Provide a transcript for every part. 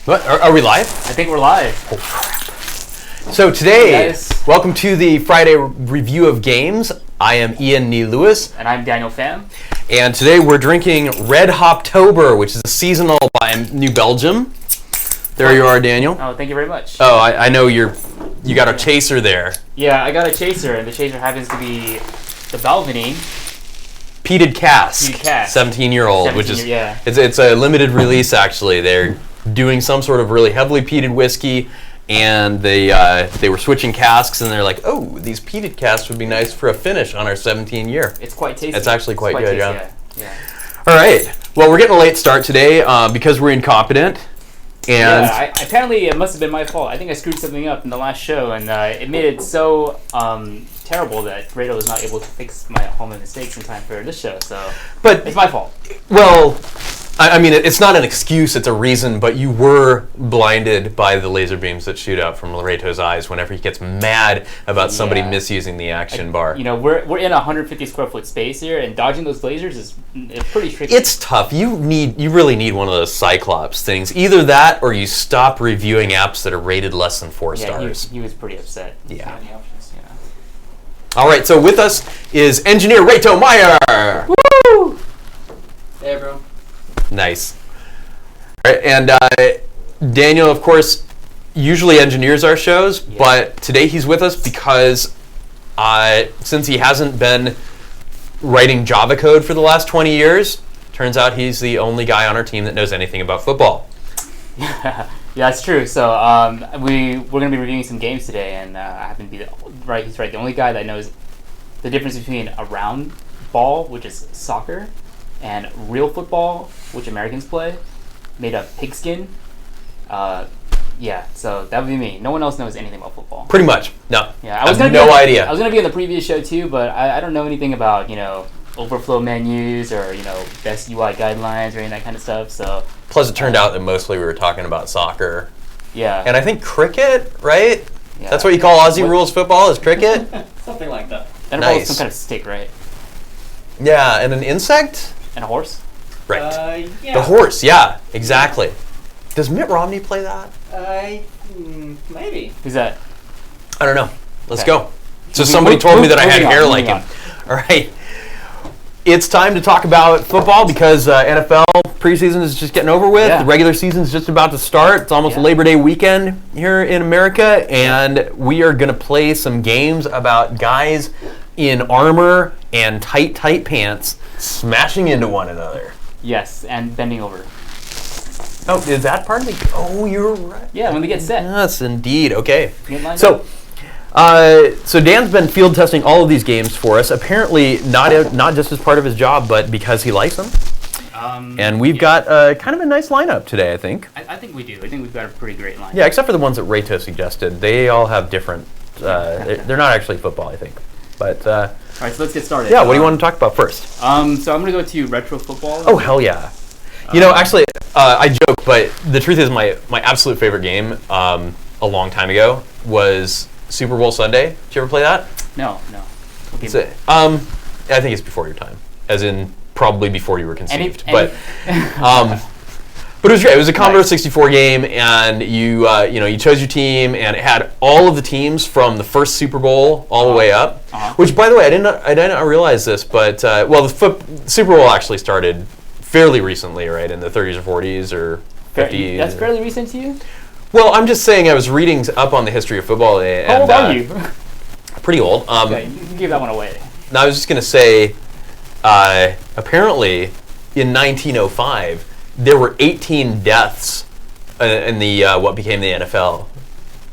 What? Are we live? I think we're live. Oh, crap. So today, welcome to the Friday review of games. I am Ian Nee Lewis. And I'm Daniel Pham. And today we're drinking Red Hoptober, which is a seasonal by New Belgium. There you are, Daniel. Oh, thank you very much. Oh, I know you got a chaser there. Yeah, I got a chaser, and the chaser happens to be the Balvenie. Peated cask. 17-year-old, which is it's a limited release actually. They're doing some sort of really heavily peated whiskey, and they were switching casks, and they're like, oh, these peated casks would be nice for a finish on our 17-year. It's quite tasty. It's actually quite good, tasty, yeah. All right. Well, we're getting a late start today because we're incompetent. And apparently it must have been my fault. I think I screwed something up in the last show, and it made it so terrible that Rado was not able to fix my home mistakes in time for this show. But it's my fault. Well, I mean, it's not an excuse, it's a reason, but you were blinded by the laser beams that shoot out from Lareto's eyes whenever he gets mad about somebody misusing the action bar. You know, we're in a 150 square foot space here, and dodging those lasers is pretty tricky. It's tough. You really need one of those Cyclops things. Either that, or you stop reviewing apps that are rated less than 4 stars. He was pretty upset. Yeah. All right, so with us is engineer Reto Meyer. Woo! Hey, bro. Nice. All right, and Daniel, of course, usually engineers our shows, but today he's with us because since he hasn't been writing Java code for the last 20 years, turns out he's the only guy on our team that knows anything about football. Yeah, that's true. So we're going to be reviewing some games today, and I happen to be the only guy that knows the difference between a round ball, which is soccer, and real football, which Americans play, made of pigskin. So that would be me. No one else knows anything about football. Pretty much. No. Yeah, I have no idea. I was going to be on the previous show too, but I don't know anything about, overflow menus or, best UI guidelines or any of that kind of stuff. So plus it turned out that mostly we were talking about soccer. Yeah. And I think cricket, right? Yeah. That's what you call Aussie rules football, is cricket? Something like that. And nice. Some kind of stick, right? Yeah, and an insect? And a horse? Right. The horse, yeah, exactly. Does Mitt Romney play that? Maybe. Who's that? I don't know. Let's go. So somebody told me that I had hair like him. All right. It's time to talk about football because NFL preseason is just getting over with. Yeah. The regular season is just about to start. It's almost Labor Day weekend here in America, and we are going to play some games about guys in armor and tight pants smashing into one another. Yes, and bending over. Oh, is that part of the... Oh, you're right. Yeah, when they get set. Yes, indeed. Okay. So Dan's been field testing all of these games for us. Apparently, not just as part of his job, but because he likes them. And we've got kind of a nice lineup today, I think. I think we do. I think we've got a pretty great lineup. Yeah, except for the ones that Reto suggested. They all have different... they're not actually football, I think. But... all right, so let's get started. Yeah, what do you want to talk about first? So I'm going to go to retro football. Oh, hell yeah. Actually, I joke, but the truth is my absolute favorite game a long time ago was Super Bowl Sunday. Did you ever play that? No. Okay. I think it's before your time, as in probably before you were conceived. But it was great. It was a Commodore 64 game, and you chose your team, and it had all of the teams from the first Super Bowl all the way up. Which, by the way, I didn't realize this, but the Super Bowl actually started fairly recently, right? In the 30s or 40s or 50s. That's fairly recent to you? Well, I'm just saying I was reading up on the history of football. How old are you? Pretty old. Okay, you can give that one away. No, I was just going to say, apparently, in 1905, there were 18 deaths in the what became the NFL.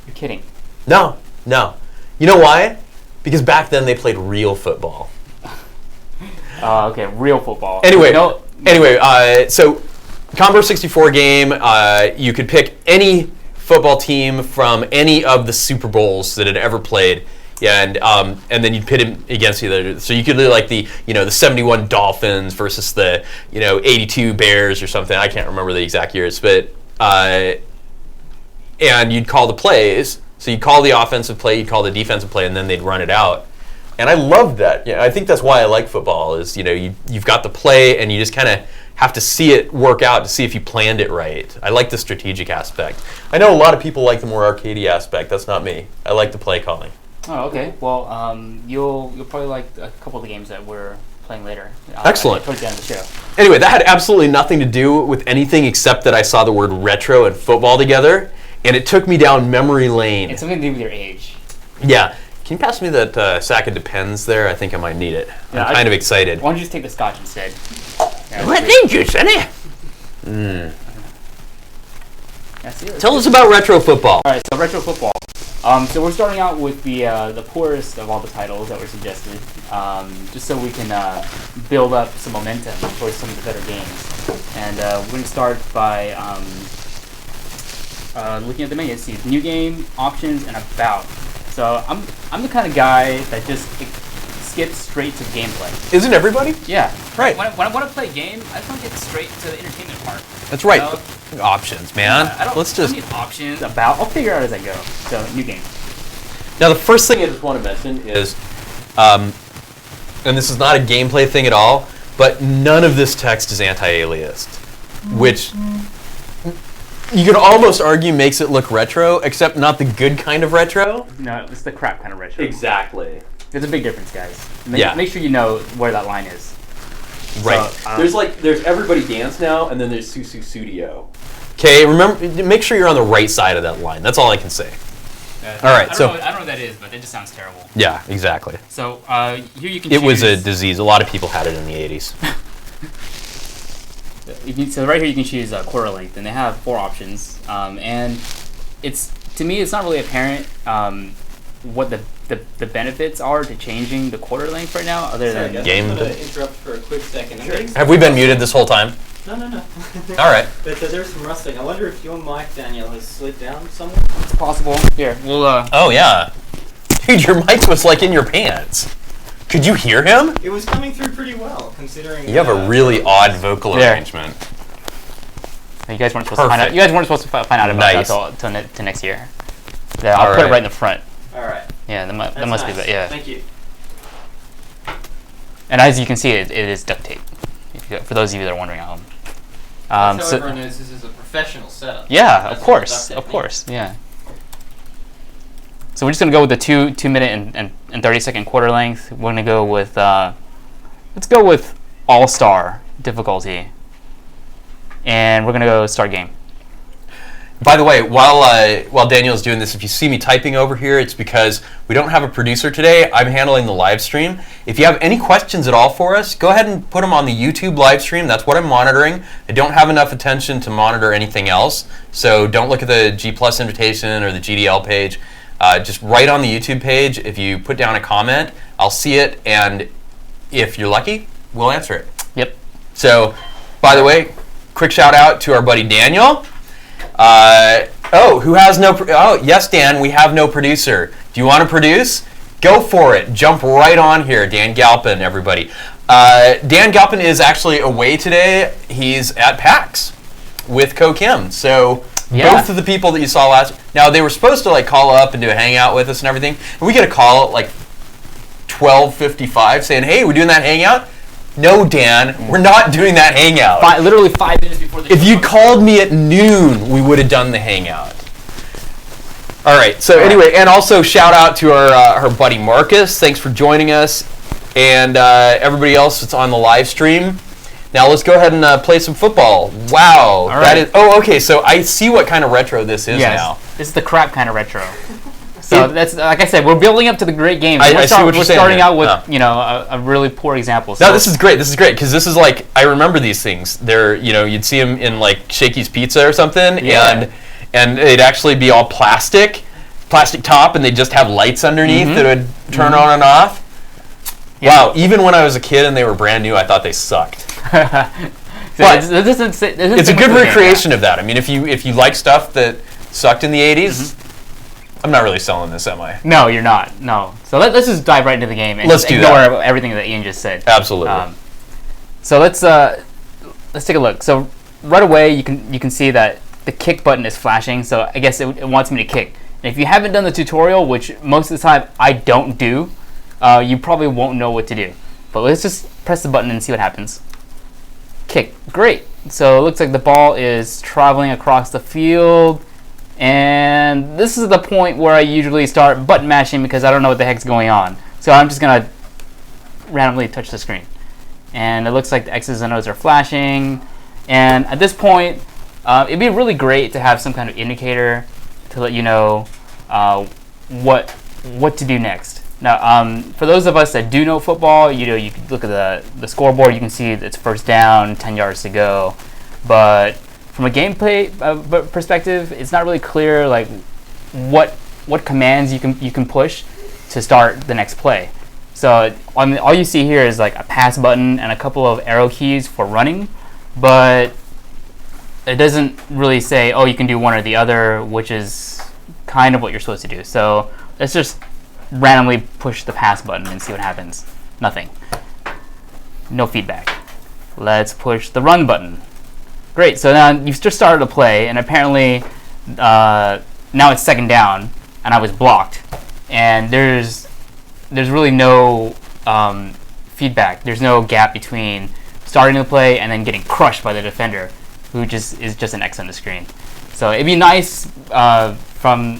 You're kidding. No. You know why? Because back then they played real football. Okay, real football. Anyway, so Commodore 64 game, you could pick any football team from any of the Super Bowls that had ever played. Yeah, and then you'd pit him against each other. So you could do like the 71 Dolphins versus the 82 Bears or something. I can't remember the exact years, but and you'd call the plays. So you'd call the offensive play, you'd call the defensive play, and then they'd run it out. And I loved that. Yeah, I think that's why I like football. Is you've got the play, and you just kind of have to see it work out to see if you planned it right. I like the strategic aspect. I know a lot of people like the more arcadey aspect. That's not me. I like the play calling. Oh, okay. Well, you'll probably like a couple of the games that we're playing later. Excellent. Towards the end of the show. Anyway, that had absolutely nothing to do with anything except that I saw the word retro and football together, and it took me down memory lane. It's something to do with your age. Yeah. Can you pass me that sack of Depends there? I think I might need it. Yeah, I'm kind of excited. Why don't you just take the scotch instead? Yeah, Well, thank you, Sonny. Tell us about retro football. All right, so retro football. So we're starting out with the poorest of all the titles that were suggested, just so we can build up some momentum towards some of the better games. And we're going to start by looking at the menu. See, new game, options, and about. So I'm the kind of guy that just skips straight to gameplay. Isn't everybody? Yeah. Right. When I want to play a game, I just want to get straight to the entertainment part. That's right. You know? Options, man. I don't need options. About. I'll figure out as I go. So, new game. Now, the first thing I just want to mention is, and this is not a gameplay thing at all, but none of this text is anti-aliased, which you could almost argue makes it look retro, except not the good kind of retro. No, it's the crap kind of retro. Exactly. There's a big difference, guys. Yeah. Make sure you know where that line is. Right. So, there's Everybody Dance now, and then there's Susu Studio. Okay, remember, make sure you're on the right side of that line. That's all I can say. All right, I don't know what that is, but it just sounds terrible. Yeah, exactly. So here you can. It was a disease. A lot of people had it in the 80s. So right here you can choose quarter length, and they have 4 options. And to me, it's not really apparent what the benefits are to changing the quarter length right now, other than game. I'm going to interrupt for a quick second. Have we been muted this whole time? No. All right. But there's some rustling. I wonder if your mic, Daniel, has slid down somewhere? It's possible. Here, we'll. Oh yeah, dude, your mic was like in your pants. Could you hear him? It was coming through pretty well, considering. You have a really odd vocal arrangement. You guys weren't supposed to find out. You guys weren't supposed to find out about that till next year. Yeah, I'll put it right in the front. All right. Yeah, that must be that. Yeah. Thank you. And as you can see, it is duct tape. For those of you that are wondering at home. That's how everyone knows this is a professional setup. Yeah, of course, yeah. So we're just gonna go with the 2 minute and 30-second quarter length. We're gonna go with let's go with all-star difficulty, and we're gonna go start game. By the way, while Daniel's doing this, if you see me typing over here, it's because we don't have a producer today. I'm handling the live stream. If you have any questions at all for us, go ahead and put them on the YouTube live stream. That's what I'm monitoring. I don't have enough attention to monitor anything else, so don't look at the G Plus invitation or the GDL page. Just write on the YouTube page. If you put down a comment, I'll see it, and if you're lucky, we'll answer it. Yep. So, by the way, quick shout out to our buddy Daniel. Who has no... yes, Dan, we have no producer. Do you want to produce? Go for it. Jump right on here. Dan Galpin, everybody. Dan Galpin is actually away today. He's at PAX with Ko Kim. So both of the people that you saw last... Now, they were supposed to call up and do a hangout with us and everything. And we get a call at 12:55 saying, hey, we're doing that hangout? No, Dan, we're not doing that hangout. Literally 5 minutes before the show. If you'd called me at noon, we would have done the hangout. All right, so anyway, and also shout out to our buddy Marcus. Thanks for joining us. And everybody else that's on the live stream. Now let's go ahead and play some football. Wow. That is. Oh, okay, so I see what kind of retro this is now. This is the crap kind of retro. So that's, like I said, we're building up to the great game. I see what you're saying. We're starting out with a really poor example. So. No, this is great. This is great because this is I remember these things. They're you'd see them in Shakey's Pizza or something, and it'd actually be all plastic top, and they'd just have lights underneath that would turn on and off. Yeah. Wow, even when I was a kid and they were brand new, I thought they sucked. But it's a good recreation of that. I mean, if you like stuff that sucked in the 80s. I'm not really selling this, am I? No, you're not. No. So let's just dive right into the game and let's ignore everything that Ian just said. Absolutely. So let's take a look. So right away you can see that the kick button is flashing. So I guess it wants me to kick. And if you haven't done the tutorial, which most of the time I don't do, you probably won't know what to do. But let's just press the button and see what happens. Kick. Great. So it looks like the ball is traveling across the field. And this is the point where I usually start button mashing because I don't know what the heck's going on. So I'm just going to randomly touch the screen. And it looks like the X's and O's are flashing. And at this point, it'd be really great to have some kind of indicator to let you know what to do next. Now, for those of us that do know football, you can look at the scoreboard. You can see it's first down, 10 yards to go. But from a gameplay perspective, it's not really clear like what commands you can push to start the next play. So all you see here is like a pass button and a couple of arrow keys for running, but it doesn't really say, oh, you can do one or the other, which is kind of what you're supposed to do. So let's just randomly push the pass button and see what happens. Nothing. No feedback. Let's push the run button. Great. So now you've just started a play, and apparently now it's second down, and I was blocked. And there's really no feedback. There's no gap between starting the play and then getting crushed by the defender, who is just an X on the screen. So it'd be nice from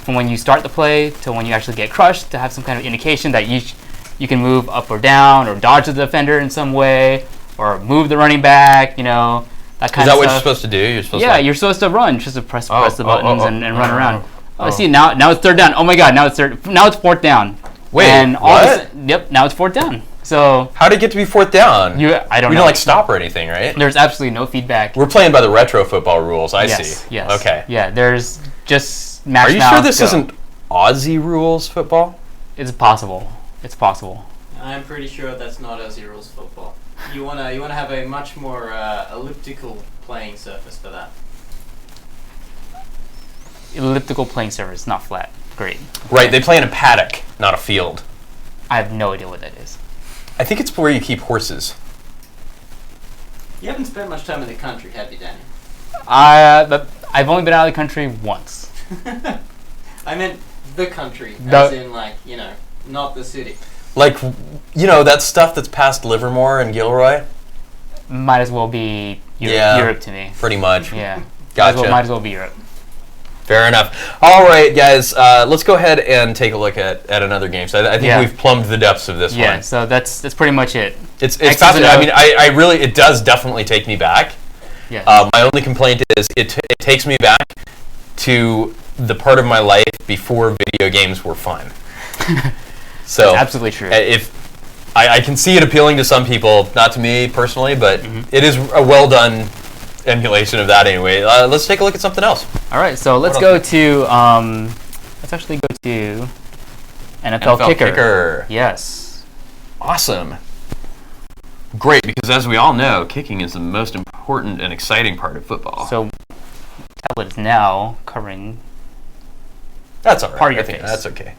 when you start the play to when you actually get crushed to have some kind of indication that you can move up or down or dodge the defender in some way or move the running back. That kind of stuff. Is that what you're supposed to do? You're supposed to run. Just to press the buttons and run around. See, now it's third down. Oh my God! Now it's fourth down. Wait, and what? Yep, now it's fourth down. So how did it get to be fourth down? I don't know. We don't stop or anything, right? There's absolutely no feedback. We're playing by the retro football rules. I see. Yes. Okay. Yeah. There's just match. Are you sure this isn't Aussie rules football? It's possible. It's possible. I'm pretty sure that's not Aussie rules football. You wanna have a much more elliptical playing surface for that. Elliptical playing surface, not flat. Great. Right. They play in a paddock, not a field. I have no idea what that is. I think it's where you keep horses. You haven't spent much time in the country, have you, Daniel? I've only been out of the country once. I meant the country, as in not the city. Like, that stuff that's past Livermore and Gilroy? Might as well be Europe to me. Pretty much. Yeah. Gotcha. Might as well be Europe. Fair enough. All right, guys, let's go ahead and take a look at another game. So I think we've plumbed the depths of this one. Yeah, so that's pretty much it. It's fascinating. I mean, I really, it does definitely take me back. Yes. My only complaint is it takes me back to the part of my life before video games were fun. So that's absolutely true. If I can see it appealing to some people, not to me personally, but it is a well done emulation of that anyway. Let's take a look at something else. All right, so let's go to let's actually go to NFL Kicker. Yes. Awesome. Great, because as we all know, kicking is the most important and exciting part of football. So tablet is now covering. That's all right. Part of your face. That's okay.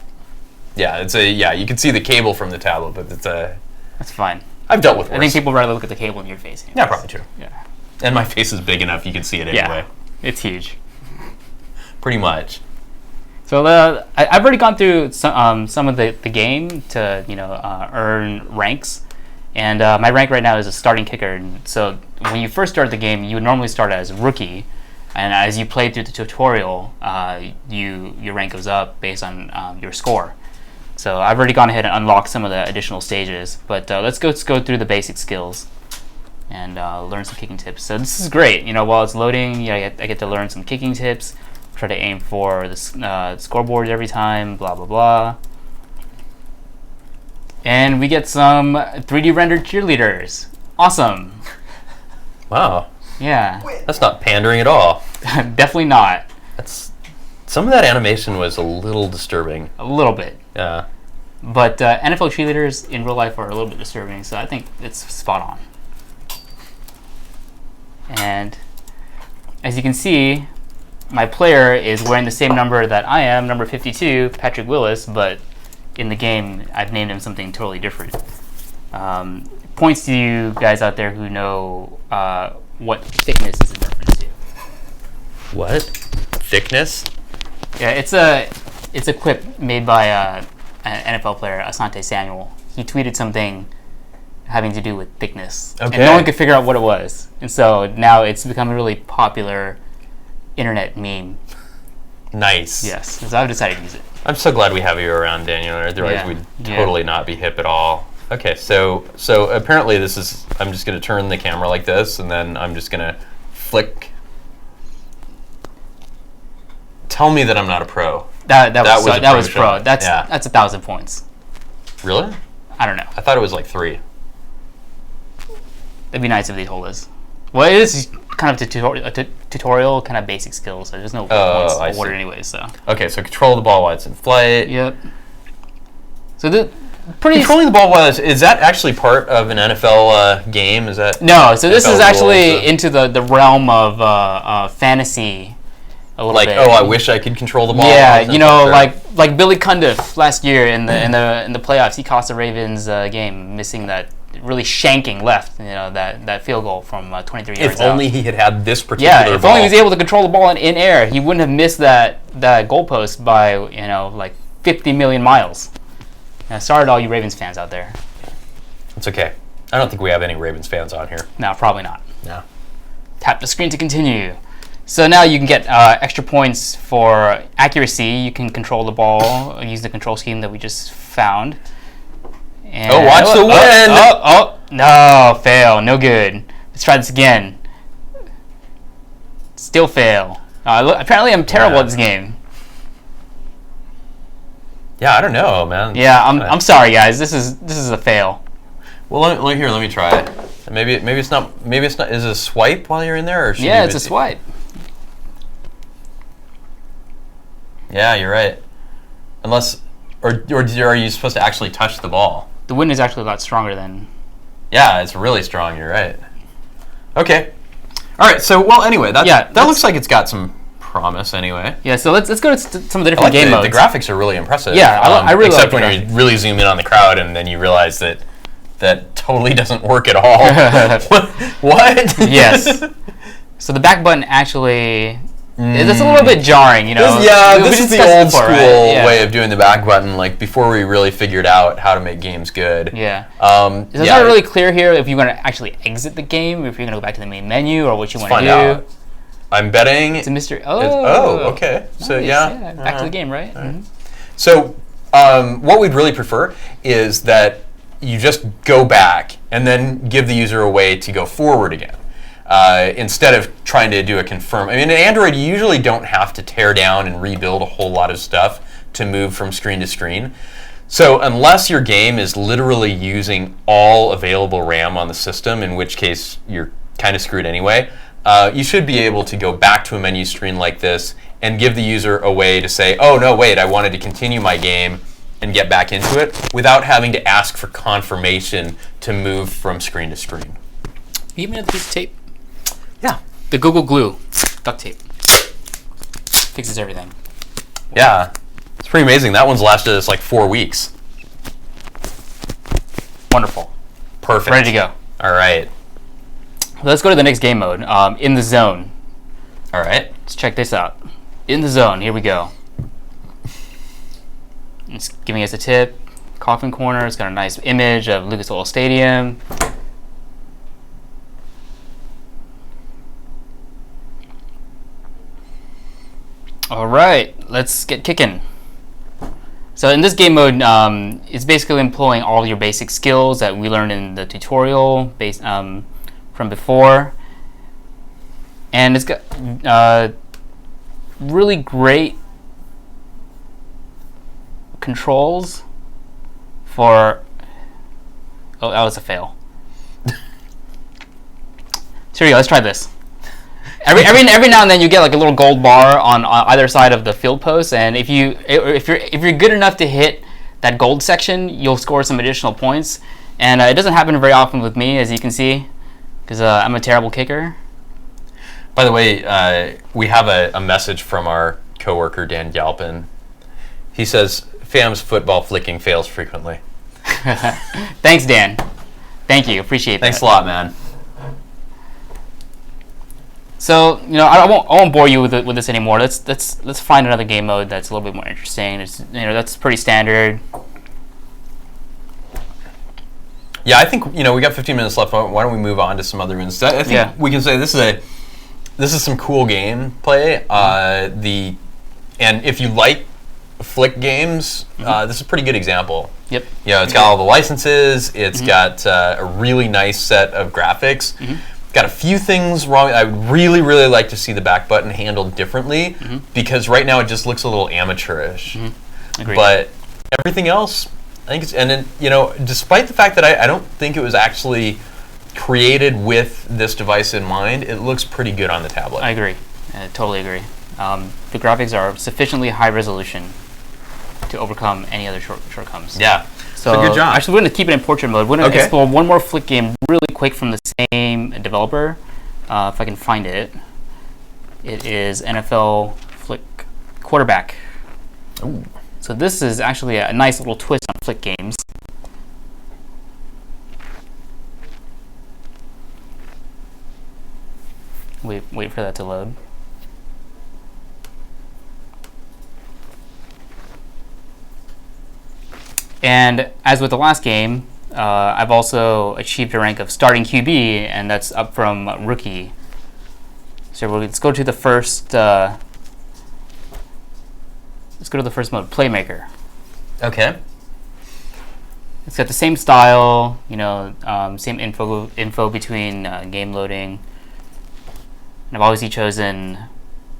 Yeah, you can see the cable from the tablet, but that's fine. I've dealt with worse. I think people rather look at the cable in your face. Anyways. Yeah, probably true. Yeah. And my face is big enough, you can see it anyway. Yeah, it's huge. Pretty much. So I've already gone through some of the game to earn ranks, and my rank right now is a starting kicker. And so when you first start the game, you would normally start as rookie, and as you play through the tutorial, your rank goes up based on your score. So I've already gone ahead and unlocked some of the additional stages, but let's go through the basic skills and learn some kicking tips. So this is great. While it's loading, I get to learn some kicking tips. Try to aim for the scoreboard every time. Blah blah blah. And we get some 3D rendered cheerleaders. Awesome. Wow. Yeah. That's not pandering at all. Definitely not. Some of that animation was a little disturbing. A little bit. Yeah. But NFL cheerleaders in real life are a little bit disturbing, so I think it's spot on. And as you can see, my player is wearing the same number that I am, number 52, Patrick Willis, but in the game, I've named him something totally different. Points to you guys out there who know what thickness is in reference to. What? Thickness? Yeah, it's a quip made by an NFL player, Asante Samuel. He tweeted something having to do with thickness. Okay. And no one could figure out what it was. And so now it's become a really popular internet meme. Nice. Yes, so I've decided to use it. I'm so glad we have you around, Daniel. Otherwise, we'd totally not be hip at all. Okay, so apparently this is. I'm just going to turn the camera like this, and then I'm just going to flick. Tell me that I'm not a pro. That was pro. That's 1,000 points. Really? I don't know. I thought it was like 3. It'd be nice if they told us. Well, it is kind of a tutorial, kind of basic skills. So there's no points awarded anyway. So. Okay, so control the ball while it's in flight. Yep. So controlling the ball while is that actually part of an NFL game? Is that no? So this is actually into the realm of fantasy. A little bit. I wish I could control the ball. Yeah, like Billy Cundiff last year in the playoffs, he cost the Ravens game, missing that really shanking left, that field goal from 23 yards If only he had this particular ball. Yeah, if only he was able to control the ball in air, he wouldn't have missed that goalpost by, like 50 million miles. Sorry to all you Ravens fans out there. It's okay. I don't think we have any Ravens fans on here. No, probably not. No. Tap the screen to continue. So now you can get extra points for accuracy. You can control the ball, use the control scheme that we just found. And watch the win! No, fail, no good. Let's try this again. Still fail. Apparently I'm terrible at this game. Yeah, I don't know, man. Yeah, I'm sorry, guys. This is a fail. Well, let me try it. Maybe it's not. Is it a swipe while you're in there, or should it's a swipe. Yeah, you're right. Unless, or are you supposed to actually touch the ball? The wind is actually a lot stronger than. Yeah, it's really strong. You're right. Okay. All right. So, anyway, that looks like it's got some promise. Anyway. Yeah. So let's go to some of the different game modes. The graphics are really impressive. Yeah, I really except like when you really zoom in on the crowd and then you realize that totally doesn't work at all. What? Yes. So the back button actually. It's a little bit jarring, This is the old school way of doing the back button, like before we really figured out how to make games good. Yeah. It's not really clear here if you're going to actually exit the game, if you're going to go back to the main menu, or what you want to do. Out. I'm betting. It's a mystery. Okay. Nice, So, back to the game, right? Right. Mm-hmm. So, what we'd really prefer is that you just go back and then give the user a way to go forward again. Instead of trying to do a confirm. I mean, in Android, you usually don't have to tear down and rebuild a whole lot of stuff to move from screen to screen. So unless your game is literally using all available RAM on the system, in which case you're kind of screwed anyway, you should be able to go back to a menu screen like this and give the user a way to say, oh, no, wait, I wanted to continue my game and get back into it without having to ask for confirmation to move from screen to screen. You give me another piece of tape? Yeah. The Google Glue duct tape fixes everything. Yeah. It's pretty amazing. That one's lasted us like 4 weeks. Wonderful. Perfect. Ready to go. All right. Let's go to the next game mode, In the Zone. All right. Let's check this out. In the Zone. Here we go. It's giving us a tip. Coffin corner. It's got a nice image of Lucas Oil Stadium. All right, let's get kicking. So in this game mode, it's basically employing all your basic skills that we learned in the tutorial from before. And it's got really great controls for... Oh, that was a fail. So here we go, let's try this. Every now and then you get like a little gold bar on either side of the field post, and if you're good enough to hit that gold section, you'll score some additional points. And it doesn't happen very often with me, as you can see, because I'm a terrible kicker. By the way, we have a message from our coworker Dan Galpin. He says Pham's football flicking fails frequently. Thanks, Dan. Thank you. Appreciate that. Thanks a lot, man. So I won't bore you with this anymore. Let's find another game mode that's a little bit more interesting. It's, that's pretty standard. Yeah, I think we got 15 minutes left. Why don't we move on to some other ones? I think we can say this is some cool gameplay. And if you like flick games, this is a pretty good example. Yep. It's got all the licenses. It's got a really nice set of graphics. Got a few things wrong. I would really, really like to see the back button handled differently because right now it just looks a little amateurish. Agreed. But everything else, I think it's, and then, despite the fact that I don't think it was actually created with this device in mind, it looks pretty good on the tablet. I agree. I totally agree. The graphics are sufficiently high resolution to overcome any other shortcomings. Yeah. So good job. Actually, we're going to keep it in portrait mode. We're going to explore one more flick game really quick from the same developer. If I can find it. It is NFL Flick Quarterback. Ooh. So this is actually a nice little twist on flick games. Wait for that to load. And as with the last game, I've also achieved a rank of starting QB, and that's up from rookie. So let's go to the first. Let's go to the first mode, Playmaker. Okay. It's got the same style, same info between game loading. And I've obviously chosen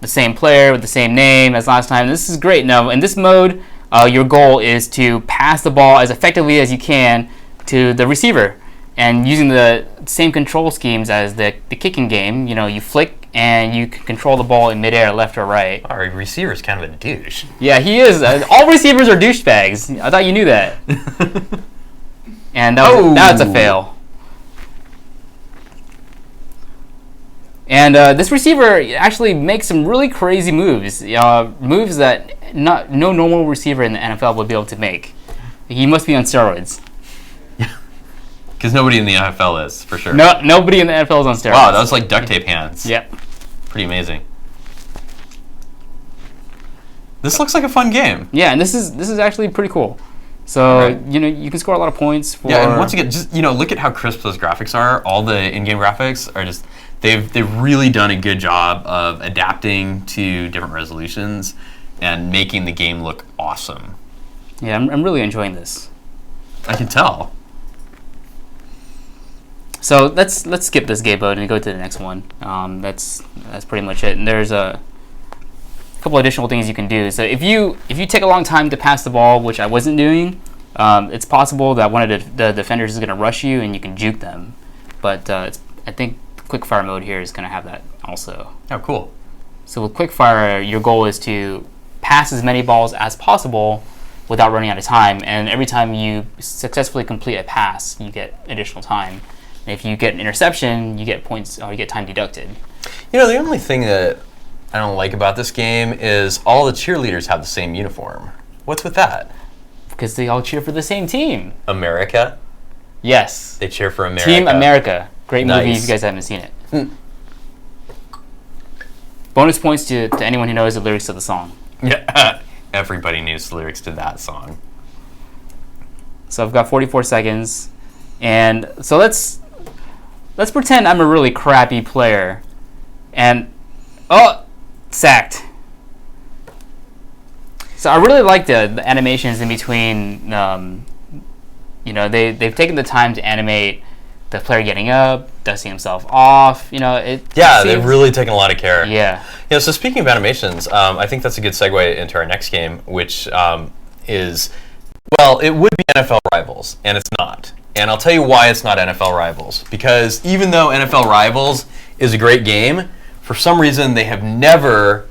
the same player with the same name as last time. This is great. Now, in this mode, your goal is to pass the ball as effectively as you can to the receiver. And using the same control schemes as the kicking game, you flick and you can control the ball in midair, left or right. Our receiver's kind of a douche. Yeah, he is. All receivers are douchebags. I thought you knew that. And that's a fail. And this receiver actually makes some really crazy moves. Moves that no normal receiver in the NFL would be able to make. He must be on steroids. Because nobody in the NFL is, for sure. No, nobody in the NFL is on steroids. Wow, that was like duct tape hands. Yep. Pretty amazing. This looks like a fun game. Yeah, and this is actually pretty cool. So, you can score a lot of points for... Yeah, and once again, just, look at how crisp those graphics are. All the in-game graphics are just... They've really done a good job of adapting to different resolutions and making the game look awesome. Yeah, I'm really enjoying this. I can tell. So let's skip this game mode and go to the next one. That's pretty much it. And there's a couple additional things you can do. So if you take a long time to pass the ball, which I wasn't doing, it's possible that one of the defenders is going to rush you and you can juke them. But I think quickfire mode here is going to have that also. Oh, cool. So with quickfire, your goal is to pass as many balls as possible without running out of time. And every time you successfully complete a pass, you get additional time. And if you get an interception, you get points or you get time deducted. The only thing that I don't like about this game is all the cheerleaders have the same uniform. What's with that? Because they all cheer for the same team. America? Yes. They cheer for America. Team America. Great Nice. movie if you guys haven't seen it. Bonus points to anyone who knows the lyrics to the song. Yeah. Everybody knows the lyrics to that song. So I've got 44 seconds. And so let's pretend I'm a really crappy player. And sacked. So I really like the animations in between. They've taken the time to animate the player getting up, dusting himself off. They've really taken a lot of care. Yeah. So speaking of animations, I think that's a good segue into our next game, which is, it would be NFL Rivals, and it's not. And I'll tell you why it's not NFL Rivals. Because even though NFL Rivals is a great game, for some reason they have never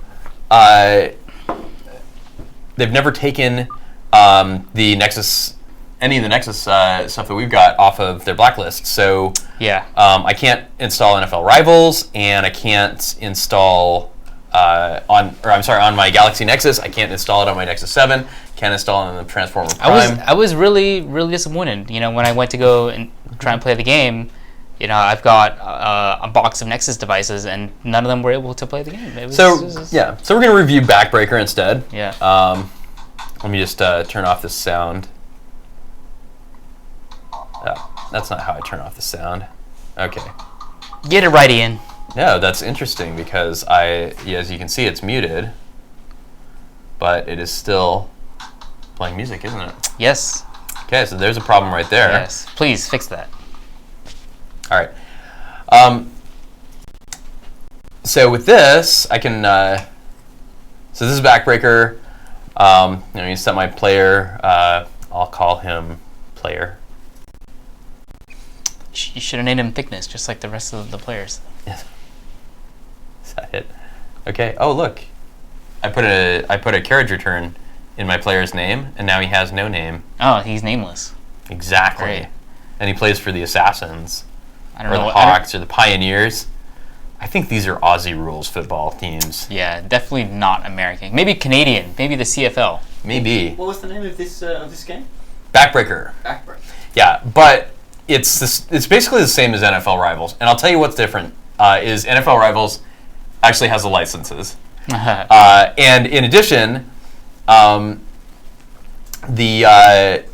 taken the Nexus, any of the Nexus stuff that we've got off of their blacklist. So yeah, I can't install NFL Rivals, and I can't install on my Galaxy Nexus. I can't install it on my Nexus 7. Can't install it on the Transformer Prime. I was really, really disappointed. When I went to go and try and play the game, I've got a box of Nexus devices, and none of them were able to play the game. So we're going to review Backbreaker instead. Yeah. Let me just turn off this sound. That's not how I turn off the sound. Okay. Get it right, Ian. No, that's interesting because as you can see, it's muted, but it is still playing music, isn't it? Yes. Okay, so there's a problem right there. Yes. Please fix that. All right. So with this, I can. So this is Backbreaker. You set my player. I'll call him player. You should have named him Thickness, just like the rest of the players. Yes. Is that it? Okay. Oh, look. I put a carriage return in my player's name, and now he has no name. Oh, he's nameless. Exactly. Great. And he plays for the Assassins, I don't or know. the Hawks, or the Pioneers. I think these are Aussie rules football teams. Yeah, definitely not American. Maybe Canadian. Maybe the CFL. Maybe. What was the name of this game? Backbreaker. Backbreaker. Yeah, but it's basically the same as NFL Rivals. And I'll tell you what's different is NFL Rivals actually has the licenses. And in addition, the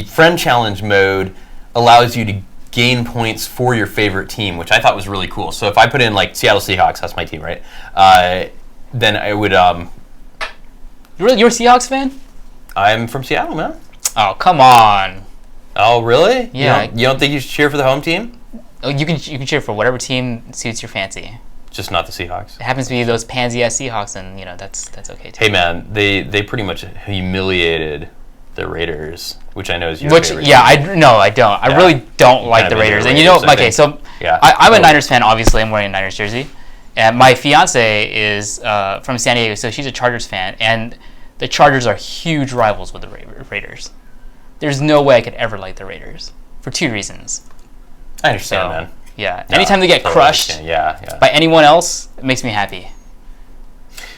Friend Challenge mode allows you to gain points for your favorite team, which I thought was really cool. So if I put in like Seattle Seahawks, that's my team, right? Then I would. You're a Seahawks fan? I'm from Seattle, man. Oh, come on. Oh, really? Yeah. You don't think you should cheer for the home team? Oh, you can cheer for whatever team suits your fancy. Just not the Seahawks. It happens to be those pansy-ass Seahawks, and that's okay too. Hey, man, they pretty much humiliated the Raiders, which I know is your favorite yeah, team. I don't. I really don't like the Raiders. And you know, okay, so yeah. I'm a Niners fan. Obviously, I'm wearing a Niners jersey, and my fiance is from San Diego, so she's a Chargers fan, and the Chargers are huge rivals with the Raiders. There's no way I could ever like the Raiders for two reasons. I understand, man. Yeah, anytime they get crushed by anyone else, it makes me happy.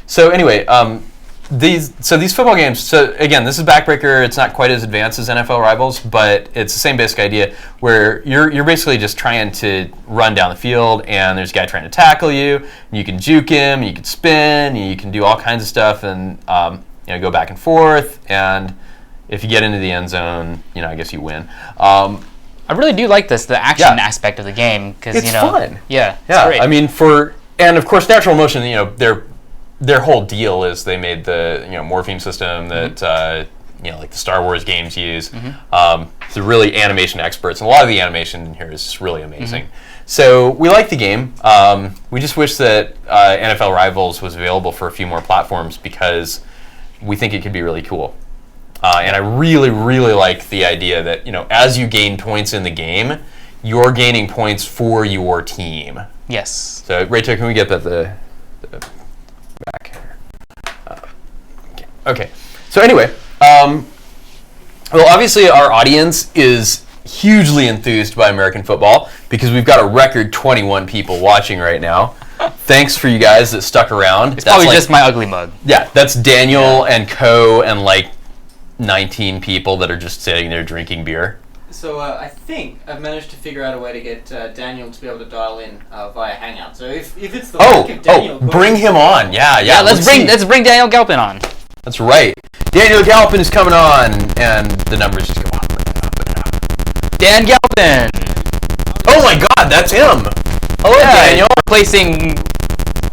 So anyway, these football games. So again, this is Backbreaker. It's not quite as advanced as NFL Rivals, but it's the same basic idea where you're basically just trying to run down the field, and there's a guy trying to tackle you. And you can juke him, you can spin, you can do all kinds of stuff, and go back and forth. And if you get into the end zone, I guess you win. I really do like the action aspect of the game because it's fun. Yeah, yeah. Great. I mean, and of course, Natural Motion. Their whole deal is they made the morpheme system that like the Star Wars games use. They're really animation experts, and a lot of the animation in here is really amazing. So we like the game. We just wish that NFL Rivals was available for a few more platforms because we think it could be really cool. And I really, really like the idea that as you gain points in the game, you're gaining points for your team. Yes. So Rachel, can we get the back here? Okay. So anyway, well, obviously our audience is hugely enthused by American football because we've got a record 21 people watching right now. Thanks for you guys that stuck around. It's probably just my ugly mug. Yeah, that's Daniel and Co. and like 19 people that are just sitting there drinking beer. So I think I've managed to figure out a way to get Daniel to be able to dial in via Hangout. So if it's the work of Daniel, bring him on. Yeah. Let's bring Daniel Galpin on. That's right. Daniel Galpin is coming on, and the numbers just go up and up and up. Dan Galpin. Oh my God, that's him. Hello, Daniel. Replacing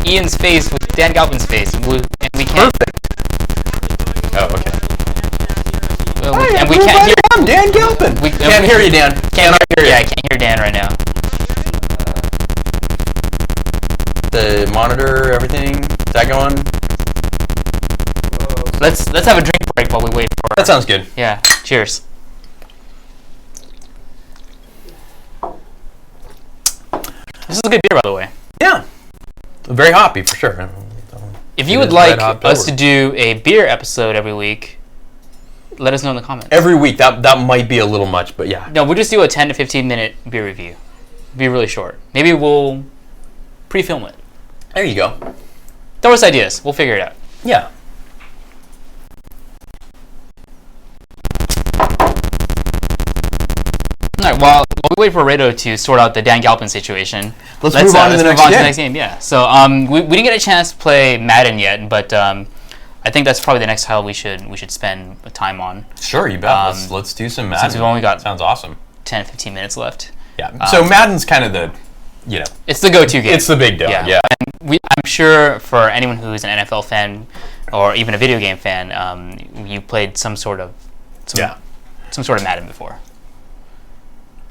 Ian's face with Dan Galpin's face, and we can't. Perfect. Oh, okay. And we can't hear Dan Galpin. We can't hear you, Dan. Can't hear you. Yeah, I can't hear Dan right now. The monitor, everything, is that going? Let's have a drink break while we wait for. That sounds good. Yeah. Cheers. This is a good beer, by the way. Yeah. Very hoppy for sure. If you would like us to do a beer episode every week, let us know in the comments. Every week, that might be a little much, but yeah. No, we'll just do a 10 to 15 minute beer review. Be really short. Maybe we'll pre-film it. There you go. Throw us ideas. We'll figure it out. Yeah. All right. Well, while we wait for Redo to sort out the Dan Galpin situation, let's move on to the next game. Yeah. So we didn't get a chance to play Madden yet, but I think that's probably the next title we should spend time on. Sure, you bet. Let's do some Madden. Since we've only got sounds awesome. 10-15 minutes left. Yeah. So Madden's kind of the, it's the go-to game. It's the big deal. Yeah. And I'm sure for anyone who's an NFL fan or even a video game fan, you played some sort of Madden before.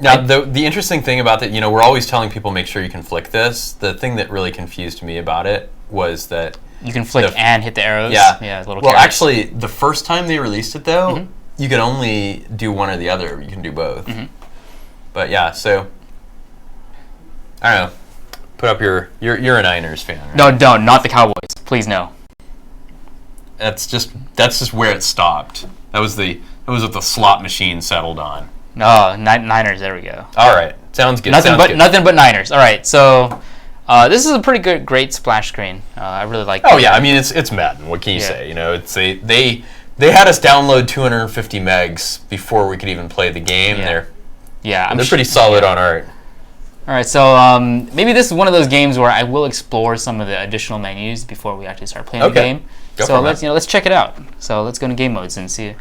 Now, the interesting thing about that, we're always telling people make sure you can flick this. The thing that really confused me about it was that you can flick and hit the arrows. Yeah. Little well, carrots. actually, the first time they released it, though, you could only do one or the other. You can do both. But yeah, so I don't know. Put up you're a Niners fan, right? No, don't. Not the Cowboys. Please, no. That's just where it stopped. That was what the slot machine settled on. No, Niners. There we go. All right, sounds good. Nothing but Niners. All right, so this is a pretty great splash screen. I really like. Oh yeah, I mean it's Madden. What can you say? It's they had us download 250 megs before we could even play the game. Yeah. They're pretty solid on art. All right, so maybe this is one of those games where I will explore some of the additional menus before we actually start playing the game. So let's check it out. So let's go into game modes and see.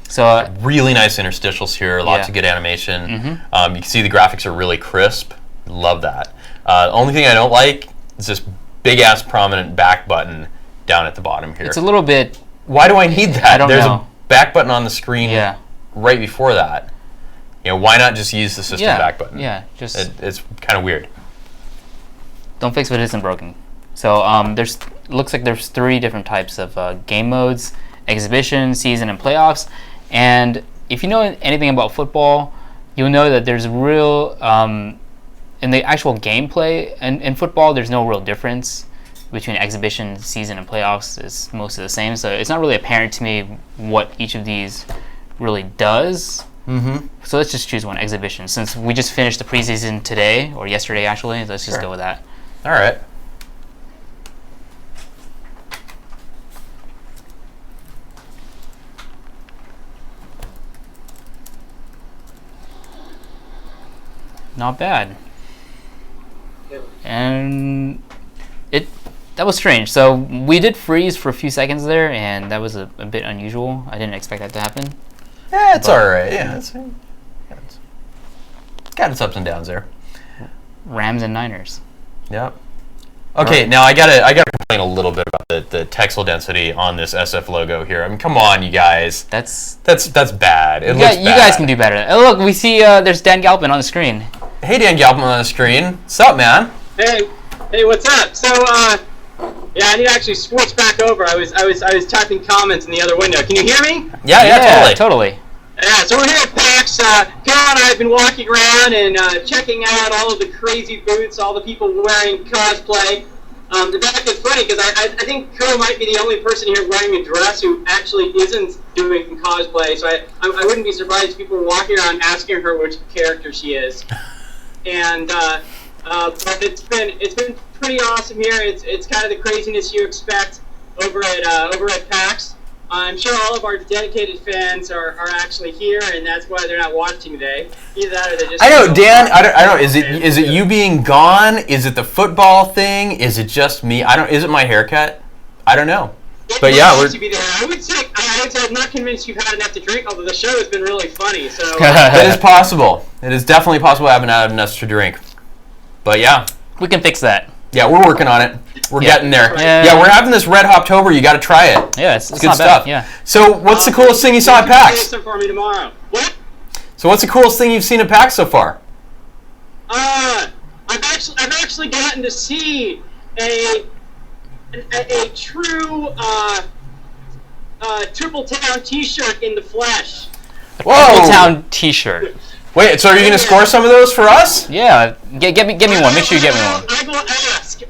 So really nice interstitials here, lots of good animation. You can see the graphics are really crisp. Love that. The only thing I don't like is this big ass prominent back button down at the bottom here. It's a little bit. Why do I need that? I don't know. There's a back button on the screen right before that. Why not just use the system back button? Yeah, it's kind of weird. Don't fix what isn't broken. So looks like there's 3 different types of game modes: exhibition, season, and playoffs. And if you know anything about football, you'll know that there's real in the actual gameplay and in football, there's no real difference between exhibition, season, and playoffs. It's most of the same. So it's not really apparent to me what each of these really does. So let's just choose one, exhibition. Since we just finished the preseason today, or yesterday actually, let's just go with that. All right. Not bad. And that was strange. So we did freeze for a few seconds there, and that was a bit unusual. I didn't expect that to happen. Yeah, it's all right. Yeah, it's got its ups and downs there. Rams and Niners. Yep. Okay, now I gotta complain a little bit about the texel density on this SF logo here. I mean, come on, you guys. That's bad. It looks bad. You guys can do better. Oh, look, we see there's Dan Galpin on the screen. Hey, Dan Galpin on the screen. What's up, man? Hey, what's up? So, I need to actually switch back over. I was typing comments in the other window. Can you hear me? Yeah, totally. Yeah, so we're here at PAX. Carol and I have been walking around and checking out all of the crazy booths, all the people wearing cosplay. The fact is funny because I think Carol might be the only person here wearing a dress who actually isn't doing cosplay. So I wouldn't be surprised if people were walking around asking her which character she is. And but it's been pretty awesome here. It's kind of the craziness you expect over at PAX. I'm sure all of our dedicated fans are actually here, and that's why they're not watching today. Either that or they just. I know, Dan. I don't know. Is it you being gone? Is it the football thing? Is it just me? Is it my haircut? I don't know. But yeah, I would say I'm not convinced you've had enough to drink. Although the show has been really funny, so. That is possible. It is definitely possible I haven't had enough to drink. But yeah, we can fix that. Yeah, we're working on it. We're getting there. Yeah, we're having this Red Hoptober. You got to try it. Yeah, it's good not stuff. Bad. Yeah. So, what's the coolest thing you saw at PAX? For me tomorrow. What? So, what's the coolest thing you've seen at PAX so far? I've actually gotten to see a true Triple Town T-shirt in the flesh. Whoa! Triple Town T-shirt. Wait, so are you going to score some of those for us? Yeah, get me one. Make sure you get me one. I will ask,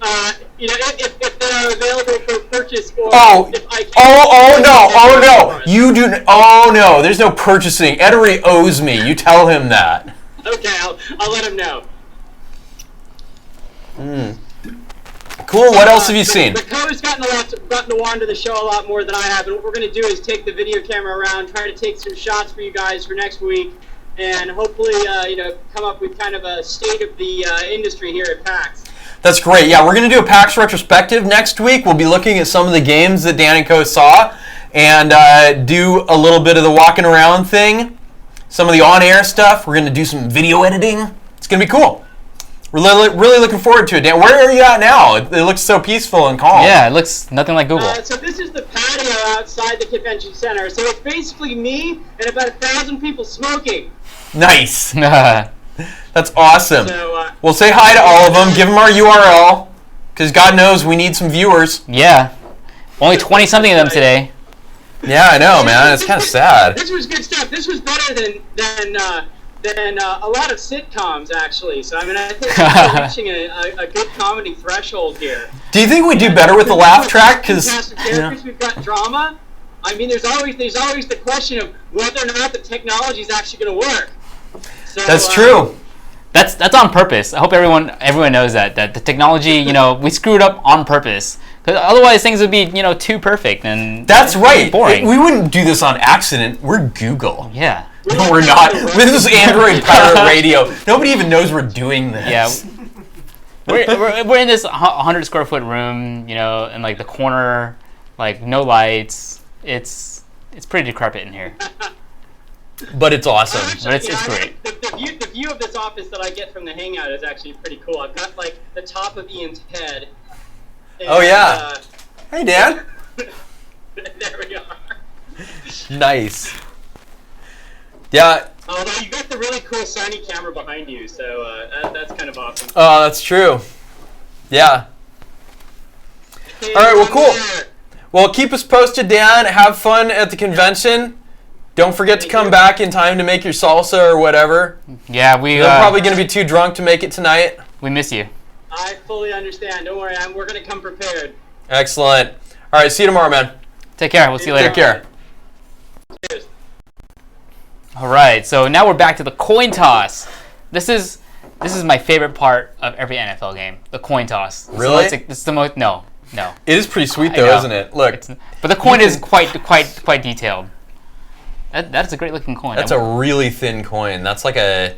if they're available for purchase or if I can. Oh no! You do. Oh no! There's no purchasing. Etery owes me. You tell him that. Okay, I'll let him know. Cool. What else have you seen? The code's gotten to wander the show a lot more than I have, and what we're going to do is take the video camera around, try to take some shots for you guys for next week. And hopefully, come up with kind of a state of the industry here at PAX. That's great. Yeah, we're going to do a PAX retrospective next week. We'll be looking at some of the games that Dan and Co. saw and do a little bit of the walking around thing, some of the on-air stuff. We're going to do some video editing. It's going to be cool. We're really looking forward to it. Dan, where are you at now? It looks so peaceful and calm. Yeah, it looks nothing like Google. So this is the patio outside the convention center. So it's basically me and about 1,000 people smoking. Nice. That's awesome. So, We'll say hi to all of them. Give them our URL, because God knows we need some viewers. Yeah. Only 20-something of them today. Yeah, I know, man. It's kind of sad. This was good stuff. This was better than a lot of sitcoms, actually. So, I mean, I think we're reaching a good comedy threshold here. Do you think we do better with the laugh track? Because we've got drama. I mean, there's always the question of whether or not the technology is actually going to work. So, that's true. That's on purpose. I hope everyone knows that the technology, we screwed up on purpose. Because otherwise things would be, too perfect and that's right. Boring. We wouldn't do this on accident. We're Google. Yeah. No, we're not. This is Android Pirate Radio. Nobody even knows we're doing this. Yeah. We're in this 100 square foot room, in like the corner, like no lights. It's pretty decrepit in here. But it's awesome. But it's great. The view of this office that I get from the hangout is actually pretty cool. I've got like the top of Ian's head. And, oh yeah. Hey Dan. There we are. Nice. Yeah. Although you got the really cool Sony camera behind you, so that's kind of awesome. Oh, that's true. Yeah. Hey, all right. Well, cool. There. Well, keep us posted, Dan. Have fun at the convention. Don't forget to come back in time to make your salsa or whatever. Yeah, You're probably going to be too drunk to make it tonight. We miss you. I fully understand. Don't worry, we're going to come prepared. Excellent. All right, see you tomorrow, man. Take care. We'll see you later. Take care. Cheers. All right, so now we're back to the coin toss. This is my favorite part of every NFL game, the coin toss. Really? It's the most. No. It is pretty sweet though, isn't it? Look. But the coin is quite detailed. That's a great looking coin. That's a really thin coin. That's like it's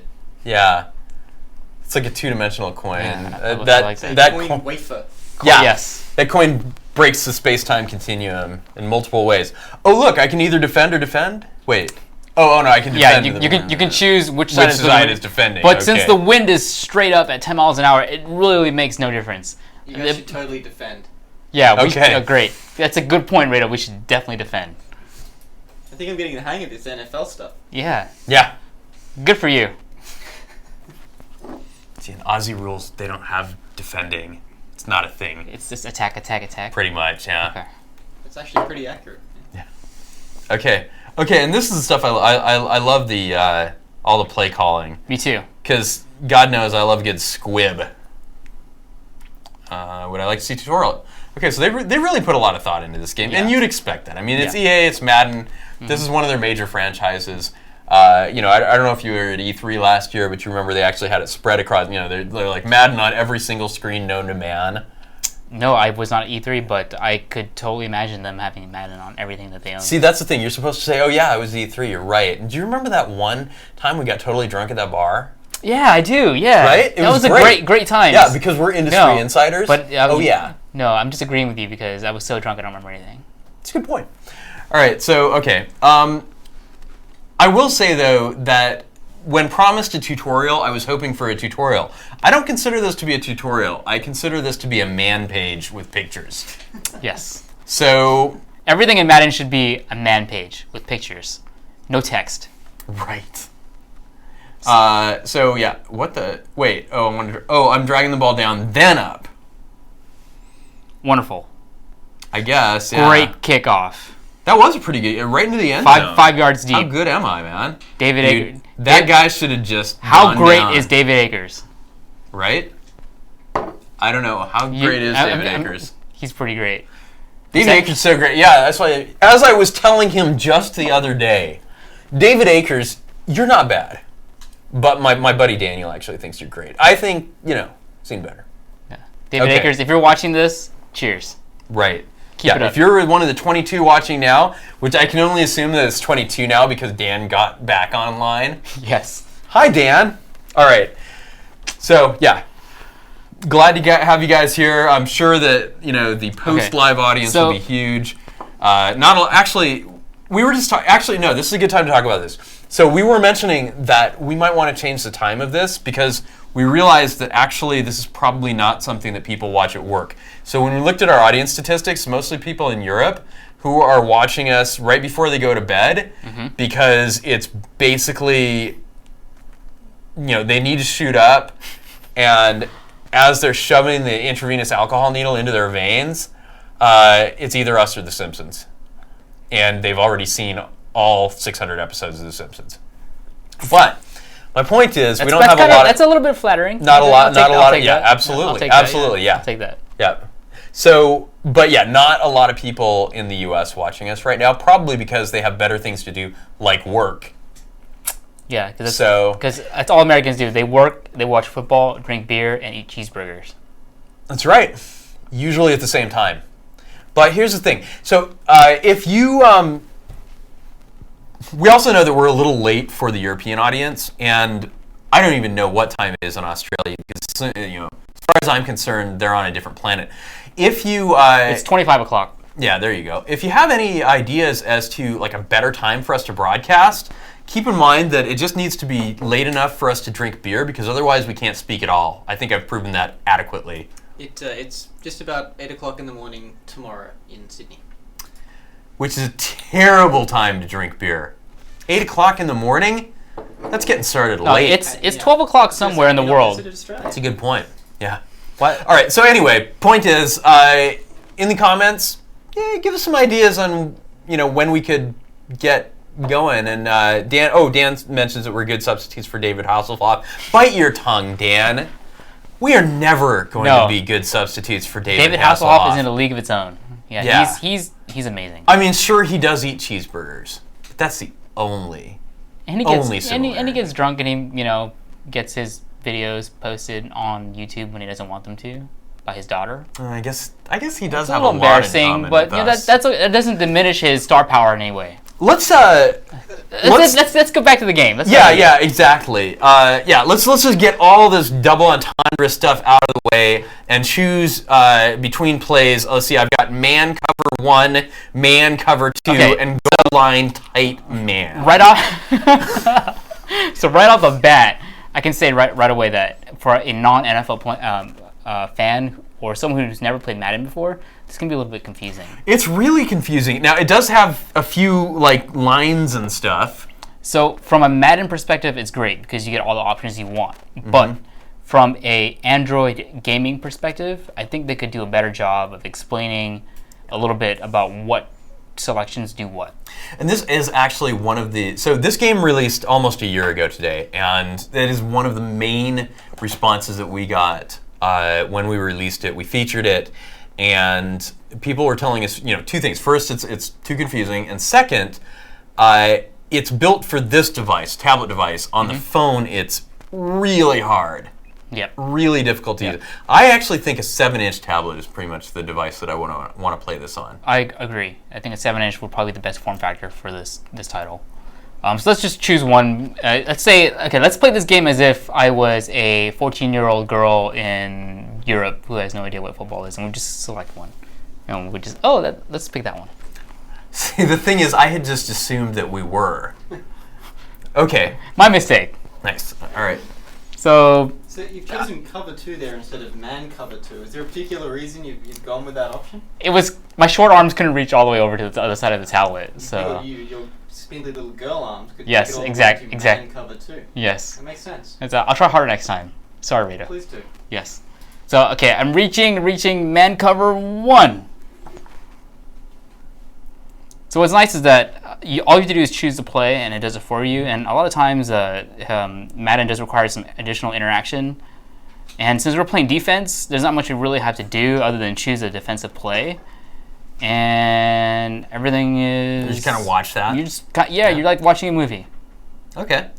like a two-dimensional coin. Yeah, that coin wafer. Yeah. Yes. That coin breaks the space-time continuum in multiple ways. Oh, look, I can either defend or defend. Wait. Oh no, I can defend. Yeah, you can choose which side is defending. But since the wind is straight up at 10 miles an hour, it really makes no difference. You guys should totally defend. Yeah, we should, great. That's a good point, Rado. We should definitely defend. I think I'm getting the hang of this NFL stuff. Yeah. Yeah. Good for you. See, in Aussie rules, they don't have defending. It's not a thing. It's just attack. Pretty much, yeah. Okay. It's actually pretty accurate. Yeah. Okay, and this is the stuff I love the all the play calling. Me too. Because God knows I love a good squib. Would I like to see tutorial? Okay, so they really put a lot of thought into this game, and you'd expect that. I mean, it's EA, it's Madden. Mm-hmm. This is one of their major franchises. I don't know if you were at E3 last year, but you remember they actually had it spread across. They're like Madden on every single screen known to man. No, I was not at E3, but I could totally imagine them having Madden on everything that they own. See, that's the thing. You're supposed to say, "Oh yeah, I was E3." You're right. And do you remember that one time we got totally drunk at that bar? Yeah, I do. Yeah, right. That was a great time. Yeah, because we're industry insiders. But oh yeah. No, I'm just agreeing with you because I was so drunk I don't remember anything. It's a good point. All right, so okay. I will say though that when promised a tutorial, I was hoping for a tutorial. I don't consider this to be a tutorial. I consider this to be a man page with pictures. Yes. So everything in Madden should be a man page with pictures, no text. Right. So yeah, what the? Wait. I'm dragging the ball down, then up. Wonderful. I guess. Yeah. Great kickoff. That was a pretty good, right into the end zone. 5 yards deep. How good am I, man? David Akers. That guy should have just. How great is David Akers? Right. I don't know how great is David Akers. He's pretty great. David Akers is so great. Yeah, that's why. As I was telling him just the other day, David Akers, you're not bad, but my buddy Daniel actually thinks you're great. I think seen better. Yeah. David Akers, if you're watching this, cheers. Right. Keep it up. If you're one of the 22 watching now, which I can only assume that it's 22 now because Dan got back online. Yes. Hi, Dan. All right. So, yeah. glad to have you guys here. I'm sure that the post-live audience will be huge. We were just talking. No, this is a good time to talk about this. So we were mentioning that we might want to change the time of this because we realized that actually this is probably not something that people watch at work. So when we looked at our audience statistics, mostly people in Europe who are watching us right before they go to bed because it's basically, they need to shoot up, and as they're shoving the intravenous alcohol needle into their veins, it's either us or The Simpsons. And they've already seen all 600 episodes of The Simpsons. But my point is, we don't have a lot. That's a little bit flattering. Not a lot. Yeah, absolutely, absolutely, yeah. I'll take that. Yeah. So, but yeah, not a lot of people in the U.S. watching us right now, probably because they have better things to do, like work. Yeah, because that's all Americans do. They work, they watch football, drink beer, and eat cheeseburgers. That's right. Usually at the same time. But here's the thing. So if you, we also know that we're a little late for the European audience, and I don't even know what time it is in Australia because, as far as I'm concerned, they're on a different planet. If you, it's 25 o'clock. Yeah, there you go. If you have any ideas as to like a better time for us to broadcast, keep in mind that it just needs to be late enough for us to drink beer because otherwise we can't speak at all. I think I've proven that adequately. It's just about 8 o'clock in the morning tomorrow in Sydney. Which is a terrible time to drink beer. 8 o'clock in the morning? That's getting started late. It's 12 o'clock somewhere in the world. That's a good point. Yeah. What? All right, so anyway, point is, in the comments, give us some ideas on, when we could get going. And Dan mentions that we're good substitutes for David Hasselhoff. Bite your tongue, Dan. We are never going to be good substitutes for David Hasselhoff. Hasselhoff is in a league of its own. Yeah. He's amazing. I mean, sure, he does eat cheeseburgers, but that's the only similarity. And he gets drunk and he, gets his videos posted on YouTube when he doesn't want them to by his daughter. I guess he does have a lot embarrassing, in common but with us. that doesn't diminish his star power in any way. Let's go back to the game. Exactly. Let's just get all this double entendre stuff out of the way and choose between plays. Let's see. I've got man cover 1, man cover 2, and goal line tight man. Right off. So right off the bat, I can say right away that for a non-NFL fan or someone who's never played Madden before, it's going to be a little bit confusing. It's really confusing. Now, it does have a few lines and stuff. So from a Madden perspective, it's great because you get all the options you want. Mm-hmm. But from a Android gaming perspective, I think they could do a better job of explaining a little bit about what selections do what. And this is actually one of the... So this game released almost a year ago today, and it is one of the main responses that we got when we released it. We featured it, and people were telling us, two things. First, it's too confusing, and second, it's built for this device, tablet device. On the phone, it's really hard. Yep. Really difficult to use. I actually think a 7-inch tablet is pretty much the device that I want to play this on. I agree. I think a 7-inch would probably be the best form factor for this title. So let's just choose one. Let's play this game as if I was a 14-year-old girl in Europe who has no idea what football is, and we just select one. And we just, let's pick that one. See, the thing is, I had just assumed that we were. Okay. My mistake. Nice. All right. So you've chosen cover 2 there instead of man cover 2. Is there a particular reason you've gone with that option? It was my short arms couldn't reach all the way over to the other side of the tablet. So your spindly little girl arms could yes, take it all exactly. Man cover 2. Yes. That makes sense. I'll try harder next time. Sorry, Rita. Please do. Yes. So I'm reaching man cover 1. So what's nice is that all you have to do is choose the play, and it does it for you. And a lot of times, Madden does require some additional interaction. And since we're playing defense, there's not much you really have to do other than choose a defensive play. And everything is... You just kind of watch that? You're like watching a movie. Okay.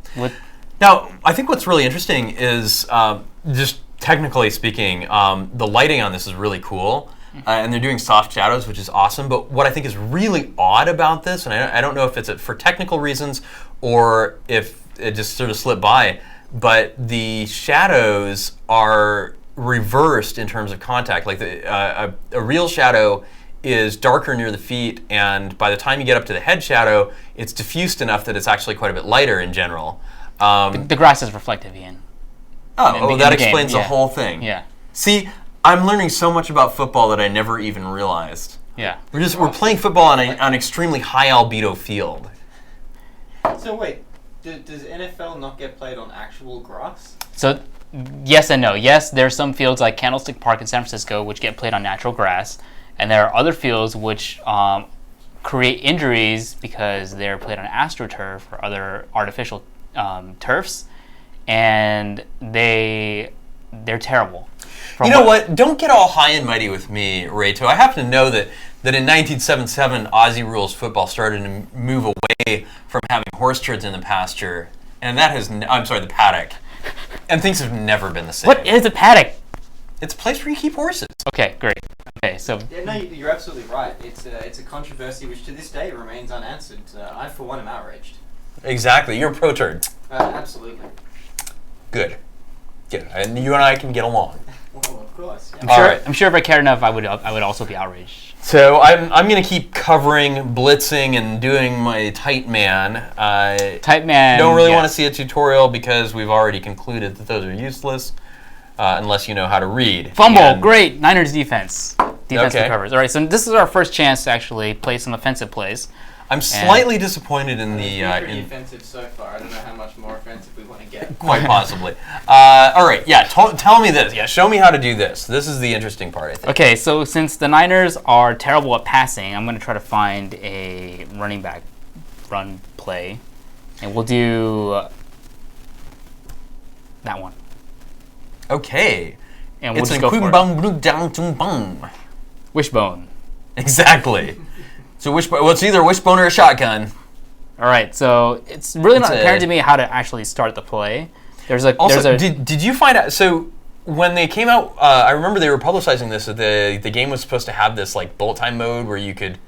Now, I think what's really interesting is, just technically speaking, the lighting on this is really cool. And they're doing soft shadows, which is awesome. But what I think is really odd about this, and I don't know if it's for technical reasons or if it just sort of slipped by, but the shadows are reversed in terms of contact. Like a real shadow is darker near the feet, and by the time you get up to the head shadow, it's diffused enough that it's actually quite a bit lighter in general. The grass is reflective, Ian. That explains the whole thing. Yeah. See, I'm learning so much about football that I never even realized. Yeah. We're playing football on an extremely high albedo field. So wait, does NFL not get played on actual grass? So, yes and no. Yes, there are some fields like Candlestick Park in San Francisco which get played on natural grass, and there are other fields which create injuries because they're played on AstroTurf or other artificial turfs, and they're terrible. You know what? Don't get all high and mighty with me, Rayto. I happen to know that in 1977, Aussie rules football started to move away from having horse turds in the pasture, and the paddock. And things have never been the same. What is a paddock? It's a place where you keep horses. Okay, great. Okay, so Yeah, no, you're absolutely right. It's a controversy which to this day remains unanswered. I, for one, am outraged. Exactly. You're a pro turd. Absolutely. Good. And you and I can get along. Well, of course. Yeah. I'm sure if I cared enough, I would also be outraged. So I'm going to keep covering, blitzing, and doing my tight man. Tight man. Don't really want to see a tutorial because we've already concluded that those are useless unless you know how to read. Fumble, great. Niners defense. Defense Okay. recovers. All right, so this is our first chance to actually play some offensive plays. I'm slightly disappointed in the... pretty offensive so far. I don't know how much more offensive we want to get. Quite possibly. All right, yeah, tell me this. Yeah, show me how to do this. This is the interesting part, I think. Okay, so since the Niners are terrible at passing, I'm going to try to find a running back run play. And we'll do that one. Okay. And we'll It's just a go for it. bang. Wishbone. Exactly. So it's either a wishbone or a shotgun. All right, so it's really not It's apparent to me how to actually start the play. Also, did you find out? So when they came out, I remember they were publicizing this. That the game was supposed to have this like bullet time mode where you could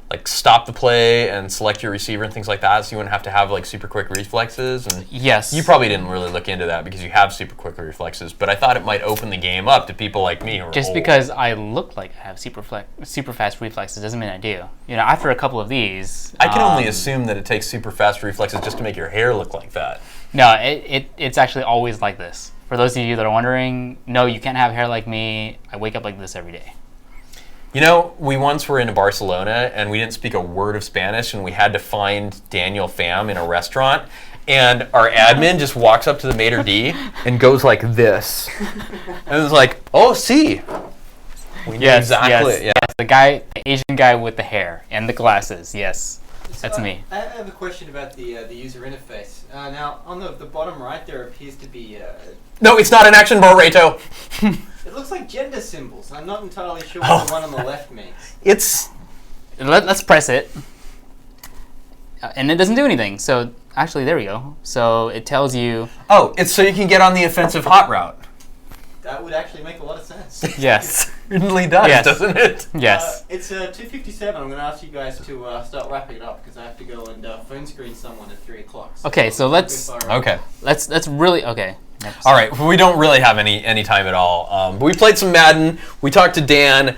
like stop the play and select your receiver and things like that, so you wouldn't have to have like super quick reflexes. And yes, you probably didn't really look into that because you have super quick reflexes. But I thought it might open the game up to people like me who are just old. because I look like I have super fast reflexes doesn't mean I do. You know, after a couple of these, I can only assume that it takes super fast reflexes just to make your hair look like that. No, it's actually always like this. For those of you that are wondering, no, you can't have hair like me. I wake up like this every day. You know, we once were in Barcelona and we didn't speak a word of Spanish and we had to find Daniel Pham in a restaurant, and our admin just walks up to the maitre d' and goes like this. And it was like, oh, see. We knew exactly. Yes, the Asian guy with the hair and the glasses, yes. That's me. I have a question about the user interface. Now, on the bottom right, there appears to be... No, it's not an action bar, Rayto. It looks like gender symbols. I'm not entirely sure what the one on the left means. It's... Let's press it. And it doesn't do anything. So, actually, there we go. So, it tells you... Oh, it's so you can get on the offensive hot route. That would actually make a lot of sense. Yes. It really does, Yes. doesn't it? Yes. It's 2:57. I'm going to ask you guys to start wrapping it up because I have to go and phone screen someone at 3 o'clock. So Okay, so let's really... Okay. Next. All right, we don't really have any time at all. But we played some Madden. We talked to Dan.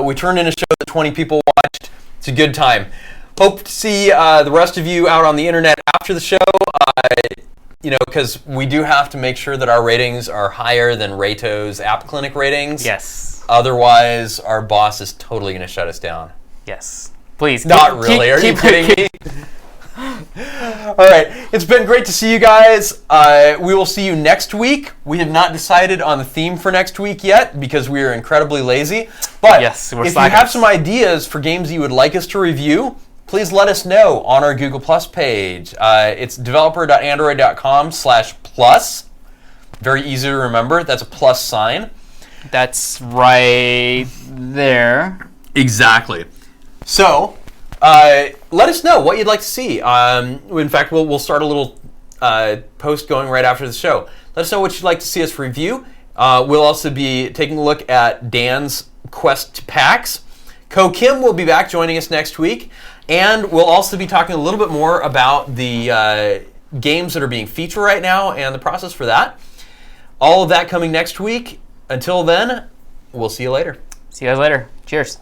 We turned in a show that 20 people watched. It's a good time. Hope to see the rest of you out on the internet after the show. Because we do have to make sure that our ratings are higher than Rayto's App Clinic ratings. Yes. Otherwise, our boss is totally going to shut us down. Yes. Please. Not really. Are you kidding me? All right. It's been great to see you guys. We will see you next week. We have not decided on the theme for next week yet because we are incredibly lazy. But yes, if you have some ideas for games you would like us to review, please let us know on our Google Plus page. It's developer.android.com/plus. Very easy to remember. That's a plus sign. That's right there. Exactly. So, let us know what you'd like to see. In fact, we'll start a little post going right after the show. Let us know what you'd like to see us review. We'll also be taking a look at Dan's Quest to PAX. Ko Kim will be back joining us next week. And we'll also be talking a little bit more about the games that are being featured right now and the process for that. All of that coming next week. Until then, we'll see you later. See you guys later. Cheers.